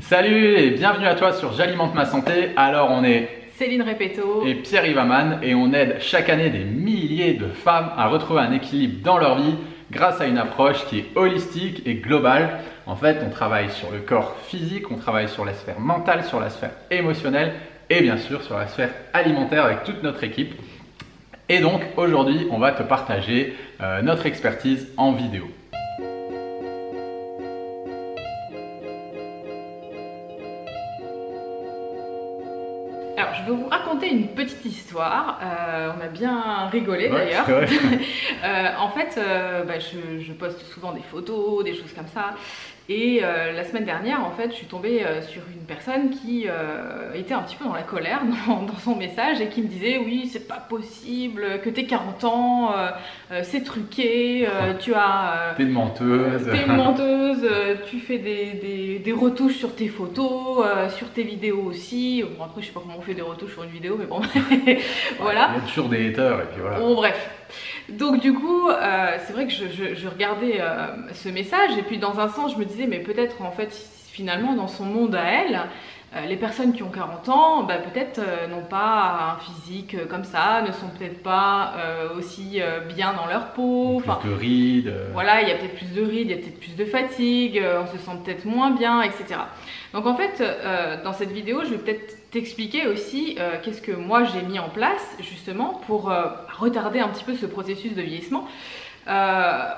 Salut et bienvenue à toi sur J'alimente ma santé. Alors on est Céline Repetto et Pierre-Yves Amann et on aide chaque année des milliers de femmes à retrouver un équilibre dans leur vie grâce à une approche qui est holistique et globale. En fait, on travaille sur le corps physique, on travaille sur la sphère mentale, sur la sphère émotionnelle et bien sûr sur la sphère alimentaire avec toute notre équipe. Et donc aujourd'hui, on va te partager notre expertise en vidéo. Alors, je vais vous raconter une petite histoire. On a bien rigolé d'ailleurs. En fait, je poste souvent des photos, des choses comme ça. Et la semaine dernière, en fait, je suis tombée sur une personne qui était un petit peu dans la colère dans son message et qui me disait oui, c'est pas possible, que t'aies 40 ans, c'est truqué, tu as... T'es une menteuse. T'es une menteuse, tu fais des retouches sur tes photos, sur tes vidéos aussi. Bon, après, je sais pas comment on fait des retouches sur une vidéo, mais bon, voilà. Il y a toujours des haters et puis voilà. Bon, bref. Donc du coup, c'est vrai que je regardais ce message et puis dans un sens je me disais mais peut-être en fait finalement dans son monde à elle, les personnes qui ont 40 ans peut-être n'ont pas un physique comme ça, ne sont peut-être pas aussi bien dans leur peau. Plus de rides. Voilà, il y a peut-être plus de rides, il y a peut-être plus de fatigue, on se sent peut-être moins bien, etc. Donc en fait, dans cette vidéo, je vais peut-être t'expliquer aussi qu'est-ce que moi j'ai mis en place justement pour retarder un petit peu ce processus de vieillissement.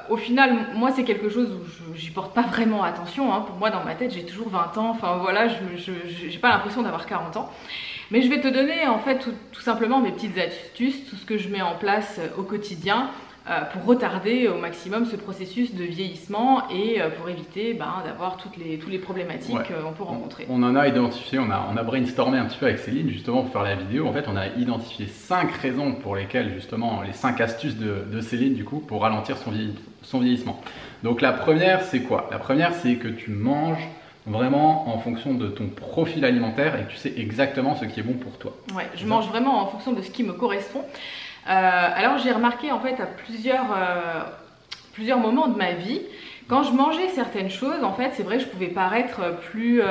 Au final, moi c'est quelque chose où j'y porte pas vraiment attention, hein. Pour moi dans ma tête j'ai toujours 20 ans, enfin voilà, j'ai pas l'impression d'avoir 40 ans. Mais je vais te donner en fait tout simplement mes petites astuces, tout ce que je mets en place au quotidien pour retarder au maximum ce processus de vieillissement et pour éviter d'avoir toutes les problématiques qu'on peut rencontrer. On en a identifié, on a brainstormé un petit peu avec Céline justement pour faire la vidéo. En fait, on a identifié 5 raisons pour lesquelles justement, les 5 astuces de Céline du coup pour ralentir son vieillissement. Donc la première, c'est quoi? La première, c'est que tu manges vraiment en fonction de ton profil alimentaire et que tu sais exactement ce qui est bon pour toi. Ouais, je mange vraiment en fonction de ce qui me correspond. Alors j'ai remarqué en fait à plusieurs moments de ma vie, quand je mangeais certaines choses, en fait c'est vrai que je pouvais paraître plus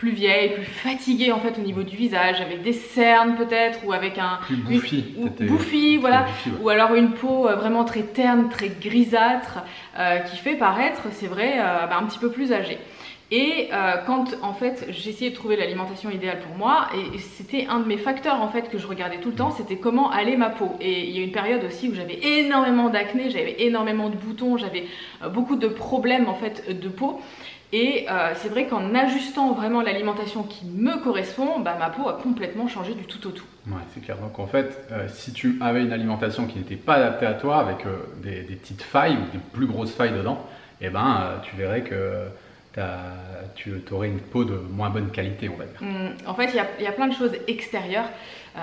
vieille, plus fatiguée en fait au niveau du visage, avec des cernes peut-être, ou avec un... Plus bouffi. Bouffi, voilà. Bouffi, ouais. Ou alors une peau vraiment très terne, très grisâtre, qui fait paraître, c'est vrai, un petit peu plus âgée. Et quand en fait j'essayais de trouver l'alimentation idéale pour moi, et c'était un de mes facteurs en fait que je regardais tout le temps, c'était comment allait ma peau. Et il y a une période aussi où j'avais énormément d'acné, j'avais énormément de boutons, j'avais beaucoup de problèmes en fait de peau. Et c'est vrai qu'en ajustant vraiment l'alimentation qui me correspond, ma peau a complètement changé du tout au tout. Ouais, c'est clair. Donc en fait, si tu avais une alimentation qui n'était pas adaptée à toi, avec des petites failles ou des plus grosses failles dedans, et tu verrais que tu aurais une peau de moins bonne qualité, on va dire. En fait, il y a plein de choses extérieures.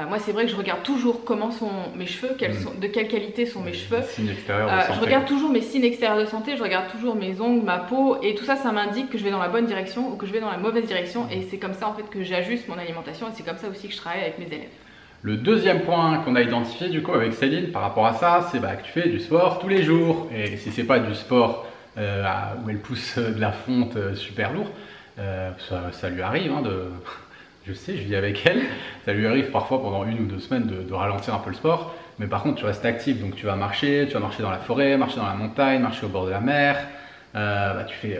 Moi, c'est vrai que je regarde toujours comment sont mes cheveux, de quelle qualité sont mes cheveux. Signes extérieurs de santé. Je regarde toujours mes signes extérieurs de santé, je regarde toujours mes ongles, ma peau, et tout ça, ça m'indique que je vais dans la bonne direction ou que je vais dans la mauvaise direction. Et c'est comme ça en fait que j'ajuste mon alimentation, et c'est comme ça aussi que je travaille avec mes élèves. Le deuxième point qu'on a identifié du coup avec Céline par rapport à ça, c'est que tu fais du sport tous les jours. Et si c'est pas du sport où elle pousse de la fonte super lourd, ça lui arrive je sais, je vis avec elle, ça lui arrive parfois pendant 1 ou 2 semaines de ralentir un peu le sport, mais par contre tu restes actif, donc tu vas marcher dans la forêt, marcher dans la montagne, marcher au bord de la mer, tu fais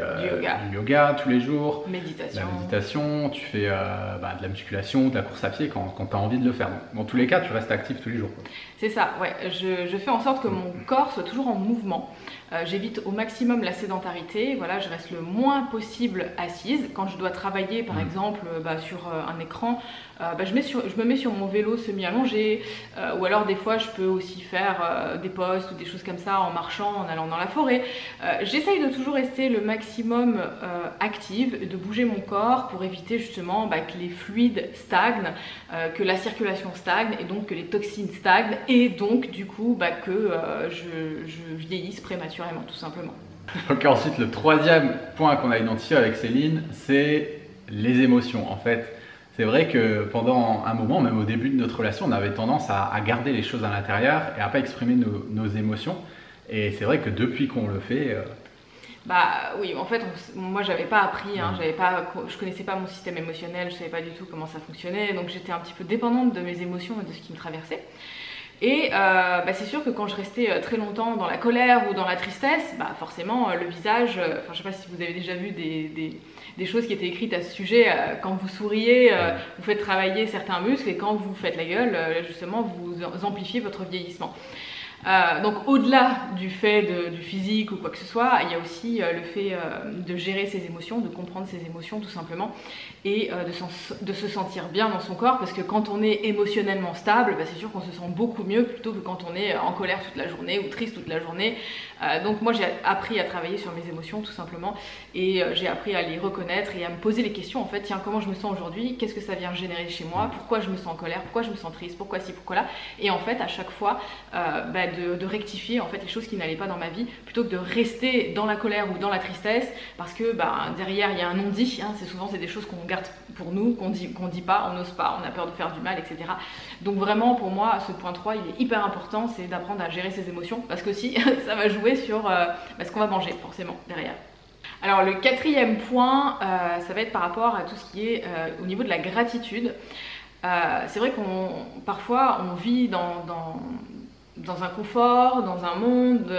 du yoga tous les jours, méditation. La méditation, tu fais de la musculation, de la course à pied quand tu as envie de le faire. Donc, dans tous les cas, tu restes actif tous les jours. C'est ça, ouais. Je fais en sorte que mon corps soit toujours en mouvement. J'évite au maximum la sédentarité. Voilà, je reste le moins possible assise. Quand je dois travailler, par exemple, sur un écran, je me mets sur mon vélo semi-allongé. Ou alors, des fois, je peux aussi faire des postes ou des choses comme ça en marchant, en allant dans la forêt. J'essaye de toujours rester le maximum active, de bouger mon corps pour éviter justement que les fluides stagnent, que la circulation stagne et donc que les toxines stagnent et donc du coup que je vieillisse prématurément tout simplement. Donc ensuite le troisième point qu'on a identifié avec Céline, c'est les émotions. En fait, c'est vrai que pendant un moment, même au début de notre relation, on avait tendance à garder les choses à l'intérieur et à pas exprimer nos émotions. Et c'est vrai que depuis qu'on le fait... Bah oui, en fait, moi j'avais pas appris, hein, je connaissais pas mon système émotionnel, je savais pas du tout comment ça fonctionnait, donc j'étais un petit peu dépendante de mes émotions et de ce qui me traversait. Et bah, c'est sûr que quand je restais très longtemps dans la colère ou dans la tristesse, bah forcément le visage, je sais pas si vous avez déjà vu des choses qui étaient écrites à ce sujet, quand vous souriez, vous faites travailler certains muscles et quand vous faites la gueule, justement vous amplifiez votre vieillissement. Donc au-delà du fait du physique ou quoi que ce soit, il y a aussi le fait de gérer ses émotions, de comprendre ses émotions tout simplement et de se sentir bien dans son corps, parce que quand on est émotionnellement stable, bah, c'est sûr qu'on se sent beaucoup mieux plutôt que quand on est en colère toute la journée ou triste toute la journée. Donc moi j'ai appris à travailler sur mes émotions tout simplement, et j'ai appris à les reconnaître et à me poser les questions en fait, tiens, comment je me sens aujourd'hui, qu'est-ce que ça vient générer chez moi, pourquoi je me sens en colère, pourquoi je me sens triste, pourquoi ci, pourquoi là, et en fait à chaque fois bah, de rectifier en fait les choses qui n'allaient pas dans ma vie, plutôt que de rester dans la colère ou dans la tristesse, parce que bah, derrière il y a un non-dit, hein, c'est des choses qu'on garde pour nous, qu'on dit pas, on n'ose pas, on a peur de faire du mal, etc. Donc vraiment pour moi ce point 3 il est hyper important, c'est d'apprendre à gérer ses émotions, parce que si ça va jouer sur bah, ce qu'on va manger forcément derrière. Alors le quatrième point, ça va être par rapport à tout ce qui est au niveau de la gratitude. C'est vrai parfois on vit dans un confort, dans un monde,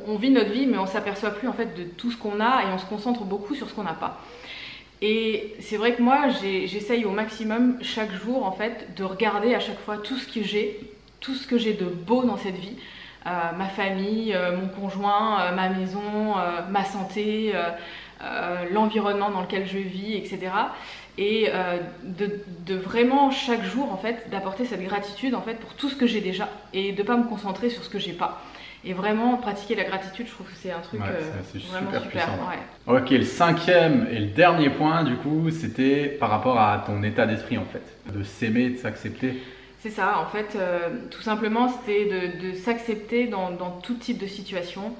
on vit notre vie mais on s'aperçoit plus en fait de tout ce qu'on a et on se concentre beaucoup sur ce qu'on n'a pas. Et c'est vrai que moi j'essaye au maximum chaque jour en fait de regarder à chaque fois tout ce que j'ai de beau dans cette vie. Ma famille, mon conjoint, ma maison, ma santé, l'environnement dans lequel je vis, etc. Et de vraiment chaque jour en fait d'apporter cette gratitude en fait pour tout ce que j'ai déjà et de pas me concentrer sur ce que j'ai pas. Et vraiment pratiquer la gratitude, je trouve que c'est un truc vraiment super. Ouais. Ok, le cinquième et le dernier point du coup, c'était par rapport à ton état d'esprit en fait, de s'aimer, de s'accepter. C'est ça, en fait, tout simplement, c'était de s'accepter dans tout type de situation,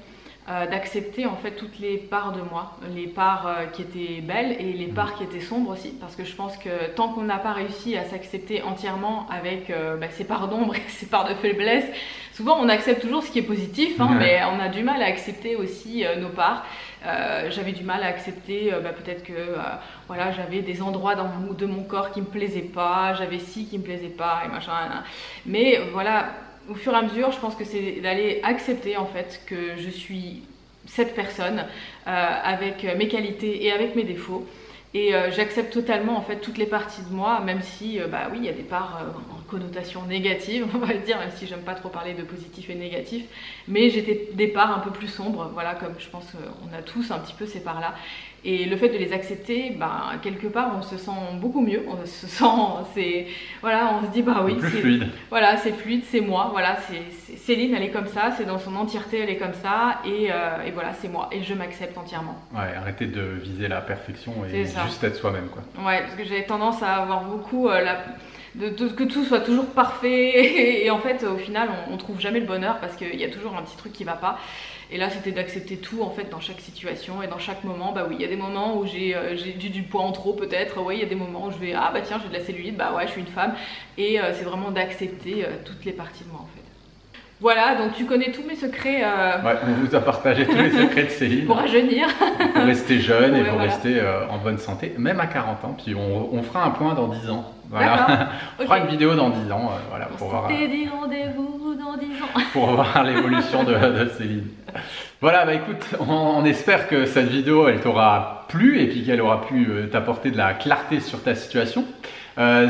d'accepter en fait toutes les parts de moi, les parts qui étaient belles et les parts qui étaient sombres aussi, parce que je pense que tant qu'on n'a pas réussi à s'accepter entièrement avec ses parts d'ombre et ses parts de faiblesse, souvent on accepte toujours ce qui est positif, hein, mais on a du mal à accepter aussi nos parts. J'avais du mal à accepter peut-être que voilà, j'avais des endroits de mon corps qui me plaisaient pas, j'avais ci qui me plaisait pas et machin, mais voilà, au fur et à mesure je pense que c'est d'aller accepter en fait que je suis cette personne avec mes qualités et avec mes défauts. Et j'accepte totalement en fait toutes les parties de moi, même si bah oui, il y a des parts en connotation négative, on va le dire, même si j'aime pas trop parler de positif et négatif, mais j'ai des parts un peu plus sombres, voilà, comme je pense qu'on a tous un petit peu ces parts-là. Et le fait de les accepter, bah, quelque part on se sent beaucoup mieux, on se sent, voilà, on se dit bah oui, c'est fluide. Voilà, c'est fluide, c'est moi, voilà, Céline, elle est comme ça, c'est dans son entièreté, elle est comme ça, et voilà, c'est moi, et je m'accepte entièrement. Ouais, arrêtez de viser la perfection et juste être soi-même, quoi. Ouais, parce que j'avais tendance à avoir beaucoup que tout soit toujours parfait, et en fait, au final, on trouve jamais le bonheur parce qu'il y a toujours un petit truc qui va pas. Et là, c'était d'accepter tout en fait dans chaque situation et dans chaque moment. Bah oui, il y a des moments où j'ai du poids en trop peut-être. Oui, il y a des moments où je vais ah bah tiens, j'ai de la cellulite. Bah ouais, je suis une femme. Et c'est vraiment d'accepter toutes les parties de moi en fait. Voilà, donc tu connais tous mes secrets. Ouais, on vous a partagé tous les secrets de Céline. Pour rajeunir. Pour rester jeune et pour rester en bonne santé, même à 40 ans. Puis on fera un point dans 10 ans. Voilà. On fera une vidéo dans 10 ans. Voilà, pour voir. Dit rendez-vous dans 10 ans. Pour voir l'évolution de Céline. Voilà, bah écoute, on espère que cette vidéo elle t'aura plu et puis qu'elle aura pu t'apporter de la clarté sur ta situation.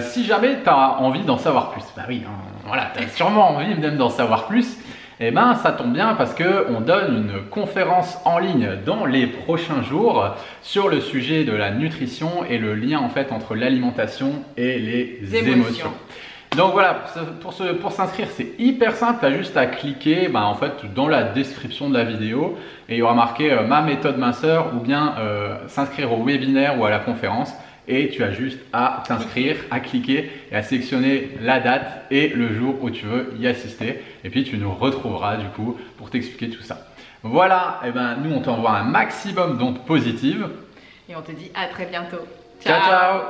Si jamais tu as envie d'en savoir plus, bah oui, hein, voilà, tu as sûrement envie même d'en savoir plus, et ben ça tombe bien parce qu'on donne une conférence en ligne dans les prochains jours sur le sujet de la nutrition et le lien en fait entre l'alimentation et les émotions. Donc voilà, pour s'inscrire, c'est hyper simple, tu as juste à cliquer en fait, dans la description de la vidéo et il y aura marqué ma méthode minceur ou bien s'inscrire au webinaire ou à la conférence. Et tu as juste à t'inscrire, à cliquer et à sélectionner la date et le jour où tu veux y assister. Et puis tu nous retrouveras du coup pour t'expliquer tout ça. Voilà, et ben nous on t'envoie un maximum d'ondes positives. Et on te dit à très bientôt. Ciao ciao.